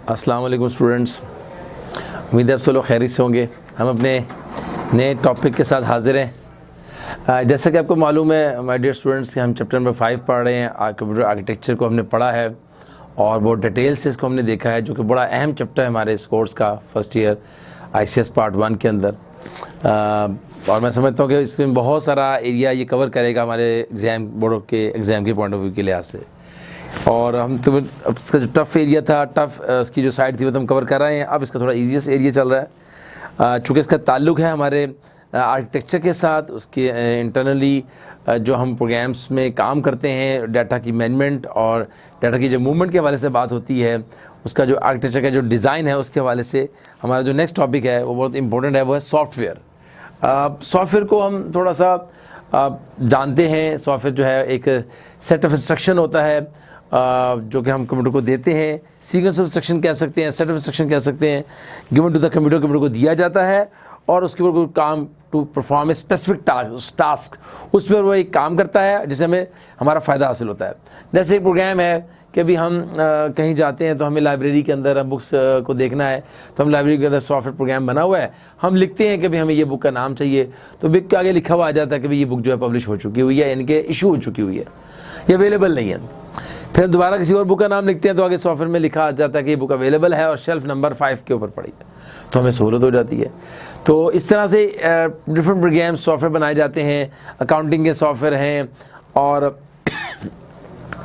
अस्सलाम वालेकुम स्टूडेंट्स, उम्मीद है आप सब लोग खैरियत से होंगे। हम अपने नए टॉपिक के साथ हाजिर हैं। जैसा कि आपको मालूम है माय डियर स्टूडेंट्स कि हम चैप्टर नंबर 5 पढ़ रहे हैं। कंप्यूटर आर्किटेक्चर को हमने पढ़ा है और बहुत डिटेल से इसको हमने देखा है, जो कि बड़ा अहम चैप्टर है हमारे इस कोर्स का फर्स्ट ईयर ICS पार्ट 1 के अंदर। और मैं समझता हूँ कि इसमें बहुत सारा एरिया ये कवर करेगा हमारे एग्ज़ाम बोर्ड के एग्ज़ाम के पॉइंट ऑफ व्यू के लिहाज से। और हम तो अब इसका जो टफ़ एरिया था, इसकी जो साइड थी वो तो हम कवर कर रहे हैं। अब इसका थोड़ा ईजीएस्ट एरिया चल रहा है, चूँकि इसका ताल्लुक़ है हमारे आर्किटेक्चर के साथ। उसके इंटरनली जो हम प्रोग्राम्स में काम करते हैं, डाटा की मैनेजमेंट और डाटा की जो मूवमेंट के हवाले से बात होती है, उसका जो आर्किटेक्चर का जो डिज़ाइन है उसके हवाले से हमारा जो नेक्स्ट टॉपिक है वो बहुत इंपॉर्टेंट है, वो है सॉफ्टवेयर। सॉफ्टवेयर को हम थोड़ा सा जानते हैं। सॉफ्टवेयर जो है एक सेट ऑफ इंस्ट्रक्शन होता है जो कि हम कंप्यूटर को देते हैं। सीक्वेंस ऑफ इंस्ट्रक्शन कह सकते हैं, सेट ऑफ इंस्ट्रक्शन कह सकते हैं, गिवन टू द कंप्यूटर को दिया जाता है और उसके ऊपर कोई काम to perform a specific task, उस पर वो एक काम करता है जिससे हमें हमारा फ़ायदा हासिल होता है। जैसे एक प्रोग्राम है कि अभी हम कहीं जाते हैं तो हमें लाइब्रेरी के अंदर बुक्स को देखना है, तो हम लाइब्रेरी के अंदर सॉफ्टवेयर प्रोग्राम बना हुआ है। हम लिखते हैं कि भाई हमें ये बुक का नाम चाहिए, तो बुक के आगे लिखा हुआ आ जाता है कि भाई ये बुक जो है पब्लिश हो चुकी हुई है, यानी कि इशू हो चुकी हुई है, ये अवेलेबल नहीं है। फिर दोबारा किसी और बुक का नाम लिखते हैं तो आगे सॉफ्टवेयर में लिखा आ जाता है कि ये बुक अवेलेबल है और शेल्फ नंबर 5 के ऊपर पड़ी है, तो हमें सहूलत हो जाती है। तो इस तरह से डिफरेंट प्रोग्राम सॉफ्टवेयर बनाए जाते हैं। अकाउंटिंग के सॉफ्टवेयर हैं और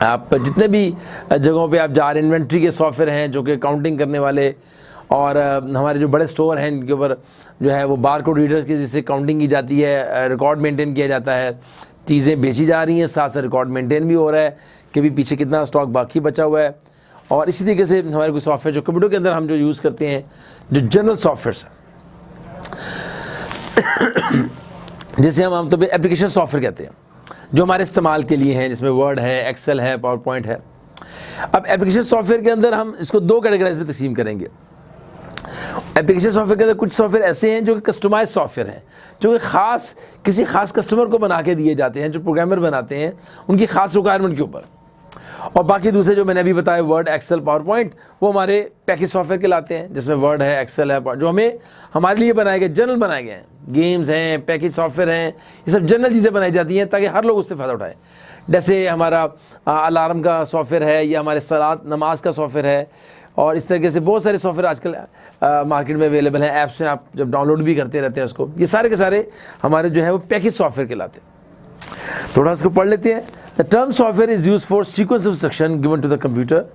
आप जितने भी जगहों पे आप जा रहे हैं, इन्वेंट्री के सॉफ्टवेयर हैं जो कि अकाउंटिंग करने वाले, और हमारे जो बड़े स्टोर हैं इनके ऊपर जो है वो बार कोड रीडर्स की जिससे काउंटिंग की जाती है, रिकॉर्ड मेंटेन किया जाता है, चीज़ें बेची जा रही हैं, साथ साथ रिकॉर्ड मेंटेन भी हो रहा है कि भी पीछे कितना स्टॉक बाकी बचा हुआ है। और इसी तरीके से हमारे कोई सॉफ्टवेयर जो कंप्यूटर के अंदर हम जो यूज़ करते हैं, जो जनरल सॉफ्टवेयर है, जैसे हम आमतौर पे एप्लीकेशन सॉफ्टवेयर कहते हैं, जो हमारे इस्तेमाल के लिए हैं, जिसमें वर्ड है, एक्सेल है, पावर पॉइंट है। अब एप्लीकेशन सॉफ्टवेयर के अंदर हम इसको दो कैटेगराइज में तकसीम करेंगे। एप्लीकेशन सॉफ्टवेयर के अंदर कुछ सॉफ्टवेयर ऐसे हैं जो कि कस्टमाइज सॉफ्टवेयर हैं, जो कि किसी खास कस्टमर को बना के दिए जाते हैं, जो प्रोग्रामर बनाते हैं उनकी खास रिक्वायरमेंट के ऊपर। और बाकी दूसरे जो मैंने अभी बताया वर्ड, एक्सेल, पावर पॉइंट, वो हमारे पैकेज सॉफ्टवेयर कहलाते हैं, जिसमें वर्ड है, एक्सेल है, जो हमारे लिए बनाए गए, जनरल बनाए गए हैं। गेम्स हैं, पैकेज सॉफ्टवेयर हैं, ये सब जनरल चीज़ें बनाई जाती हैं ताकि हर लोग उससे फ़ायदा उठाए। जैसे हमारा अलार्म का सॉफ्टवेयर है, या हमारे सलात नमाज का सॉफ्टवेयर है, और इस तरीके से बहुत सारे सॉफ्टवेयर आजकल मार्केट में अवेलेबल हैं। ऐप्स में आप जब डाउनलोड भी करते रहते हैं उसको, ये सारे के सारे हमारे जो है वो पैकेज सॉफ्टवेयर कहलाते हैं। थोड़ा इसको पढ़ लेते हैं। The term software is use for sequence of instruction given to the computer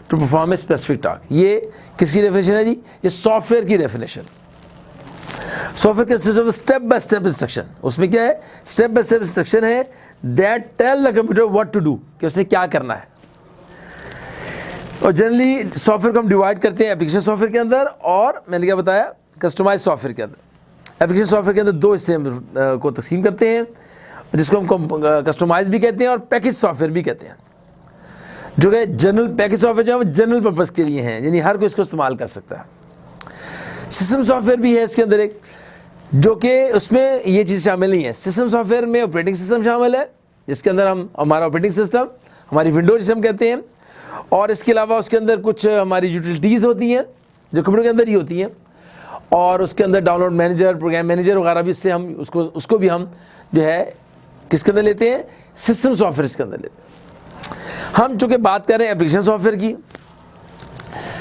to perform a specific task. ये किसकी डेफिनेशन है जी? ये सॉफ्टवेयर की definition. Software consist of step by step instruction. उसमें क्या है? स्टेप बाय स्टेप इंस्ट्रक्शन है that tell the computer what to do, कि उसने क्या करना है। और जनरली सॉफ्टवेयर को हम डिवाइड करते हैं एप्लीकेशन सॉफ्टवेयर के अंदर और मैंने क्या बताया, कस्टमाइज सॉफ्टवेयर के अंदर। एप्लीकेशन सॉफ्टवेयर के अंदर दो हिस्से को तकसीम करते हैं, जिसको हम कस्टमाइज भी कहते हैं और पैकेज सॉफ्टवेयर भी कहते हैं। जो कि जनरल पैकेज सॉफ्टवेयर जो है वो जनरल पर्पज़ के लिए हैं, यानी हर कोई इसको इस्तेमाल कर सकता है। सिस्टम सॉफ्टवेयर भी है इसके अंदर एक, जो कि उसमें ये चीज़ शामिल नहीं है। सिस्टम सॉफ्टवेयर में ऑपरेटिंग सिस्टम शामिल है, जिसके अंदर हमारा ऑपरेटिंग सिस्टम, हमारी विंडो जिसे हम कहते हैं, और इसके अलावा उसके अंदर कुछ हमारी यूटिलिटीज़ होती हैं जो कंप्यूटर के अंदर ही होती हैं, और उसके अंदर डाउनलोड मैनेजर, प्रोग्राम मैनेजर वगैरह भी, इससे हम उसको भी हम जो है किसके अंदर लेते हैं? सिस्टम सॉफ्टवेयर के अंदर लेते हैं। हम चूँकि बात कर रहे हैं एप्लीकेशन सॉफ्टवेयर की,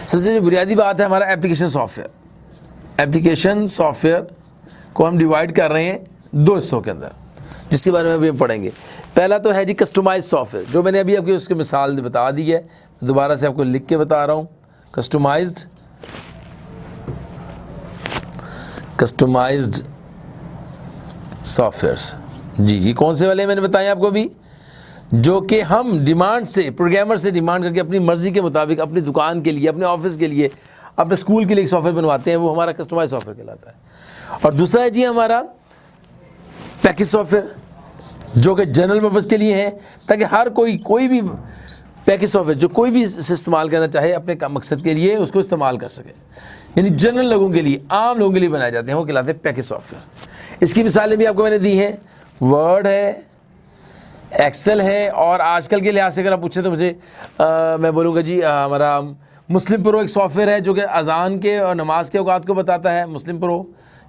सबसे जो बुनियादी बात है हमारा एप्लीकेशन सॉफ्टवेयर। एप्लीकेशन सॉफ्टवेयर को हम डिवाइड कर रहे हैं दो हिस्सों के अंदर, जिसके बारे में अभी हम पढ़ेंगे। पहला तो है जी कस्टमाइज सॉफ्टवेयर, जो मैंने अभी आपको उसकी मिसाल बता दी है, दोबारा से आपको लिख के बता रहा हूँ। कस्टमाइज्ड सॉफ्टवेयर्स जी, ये कौन से वाले मैंने बताए आपको अभी, जो कि हम डिमांड से, प्रोग्रामर से डिमांड करके अपनी मर्ज़ी के मुताबिक अपनी दुकान के लिए, अपने ऑफिस के लिए, अपने स्कूल के लिए एक सॉफ्टवेयर बनवाते हैं, वो हमारा कस्टमाइज सॉफ्टवेयर कहलाता है। और दूसरा है जी हमारा पैकेज सॉफ्टवेयर, जो कि जनरल पर्पज़ के लिए है, ताकि हर कोई भी पैकेज सॉफ्टवेयर जो कोई भी इस्तेमाल करना चाहे अपने मकसद के लिए उसको इस्तेमाल कर सके, यानी जनरल लोगों के लिए, आम लोगों के लिए बनाए जाते हैं, वो कहलाते हैं पैकेज सॉफ्टवेयर। इसकी मिसालें भी आपको मैंने दी हैं, वर्ड है, एक्सेल है, और आजकल के लिहाज से अगर आप पूछें तो मुझे मैं बोलूँगा जी हमारा मुस्लिम प्रो एक सॉफ्टवेयर है जो कि अजान के और नमाज के औकात को बताता है। मुस्लिम प्रो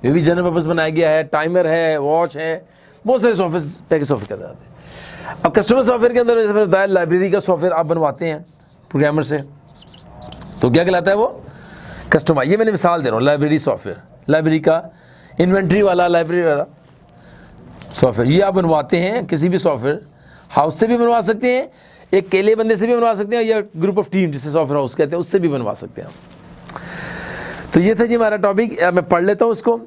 ये भी जनरल पर्पस बनाया गया है। टाइमर है, वॉच है, बहुत सारे सॉफ्टवेयर पैकेज सॉफ्टवेयर कहते हैं। अब कस्टमर सॉफ्टवेयर के अंदर जैसे मैंने बताया, लाइब्रेरी का सॉफ्टवेयर आप बनवाते हैं प्रोग्रामर से, तो क्या कहलाता है वो? कस्टमाइज। ये मैंने मिसाल दे रहा हूँ, लाइब्रेरी सॉफ्टवेयर, लाइब्रेरी का इन्वेंट्री वाला, लाइब्रेरी वाला सॉफ्टवेयर ये आप बनवाते हैं किसी भी सॉफ्टवेयर हाउस से भी बनवा सकते हैं, एक अकेले बंदे से भी बनवा सकते हैं, या ग्रुप ऑफ टीम जिसे सॉफ्टवेयर हाउस कहते हैं उससे भी बनवा सकते हैं। तो ये था जी हमारा टॉपिक। मैं पढ़ लेता हूँ इसको।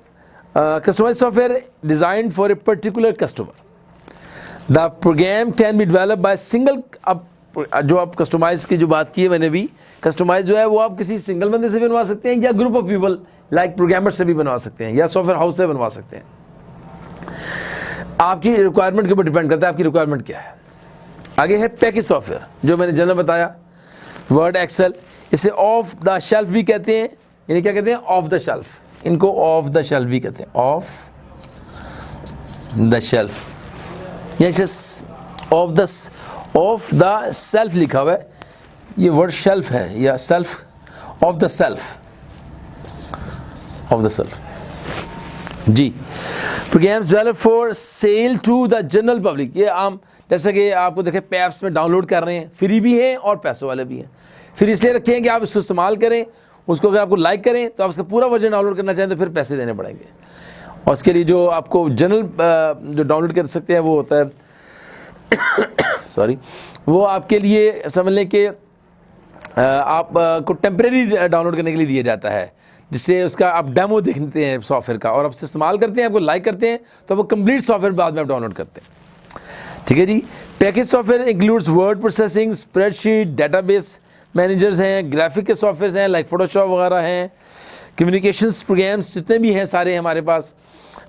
Customize software designed for a particular customer. The program can be develop by single. अब जो आप कस्टमाइज की जो बात की है मैंने भी, कस्टमाइज जो है वो आप किसी सिंगल बंदे से भी बनवा सकते हैं, या group of people like programmer से भी बनवा सकते हैं, या सॉफ्टवेयर हाउस से बनवा सकते हैं। आपकी रिक्वायरमेंट के ऊपर डिपेंड करता है आपकी रिक्वायरमेंट क्या है। आगे है पैकेज सॉफ्टवेयर, जो मैंने जनरल बताया, वर्ड, एक्सेल। इसे ऑफ द शेल्फ भी कहते हैं। इन्हें क्या कहते हैं? Off the shelf. इनको ऑफ द शेल्फ भी कहते हैं, ऑफ द शेल्फ। ये ऑफ द सेल्फ लिखा हुआ है, ये वर्ड शेल्फ है या self, off the self, off the self जी। Programs develop for sale to the general public. ये आम, जैसे कि आपको देखें पैप्स में डाउनलोड कर रहे हैं, फ्री भी हैं और पैसों वाले भी हैं। फिर इसलिए रखे हैं कि आप इसको इस्तेमाल करें, उसको अगर आपको लाइक करें तो आप उसका पूरा वर्जन डाउनलोड करना चाहें तो फिर पैसे देने पड़ेंगे। और उसके लिए जो आपको जनरल जो डाउनलोड कर सकते हैं वो होता है सॉरी, वो आपके लिए समझ लें कि आपको टेम्परेरी डाउनलोड करने के लिए दिया जाता है, जिससे उसका आप डेमो देखते हैं सॉफ्टवेयर का और आप उसे इस्तेमाल करते हैं, आपको लाइक करते हैं तो वो कंप्लीट सॉफ्टवेयर बाद में आप डाउनलोड करते हैं। ठीक है जी। Package software includes word processing, spreadsheet, database managers हैं, ग्राफिक के सॉफ्टवेयर हैं लाइक फोटोशॉप वगैरह हैं, कम्युनिकेशंस प्रोग्राम्स जितने भी हैं सारे हमारे पास।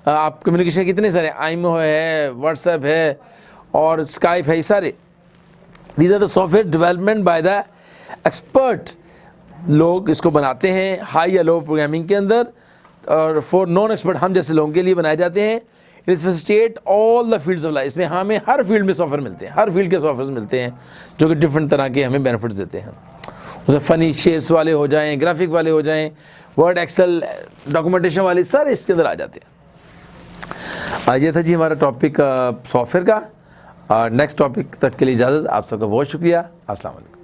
आप कम्युनिकेशन कितने सारे, आईमो है, व्हाट्सएप है और स्काइप है, ये सारे these are the software development by the expert. लोग इसको बनाते हैं हाई या लो प्रोग्रामिंग के अंदर, और फॉर नॉन एक्सपर्ट हम जैसे लोगों के लिए बनाए जाते हैं। It facilitate all the fields of life. इसमें हमें हर फील्ड में सॉफ्टवेयर मिलते हैं, हर फील्ड के सॉफ्टवेयर मिलते हैं जो कि डिफरेंट तरह के हमें बेनिफिट्स देते हैं। उसमें फ़नी शेप्स वाले हो जाएं, ग्राफिक वाले हो जाएं, वर्ड, एक्सेल, डॉक्यूमेंटेशन वाले सारे इसके अंदर आ जाते हैं। ये था जी हमारा टॉपिक सॉफ्टवेयर का। नेक्स्ट टॉपिक तक के लिए इजाज़त। आप सबका बहुत शुक्रिया। अस्सलाम वालेकुम।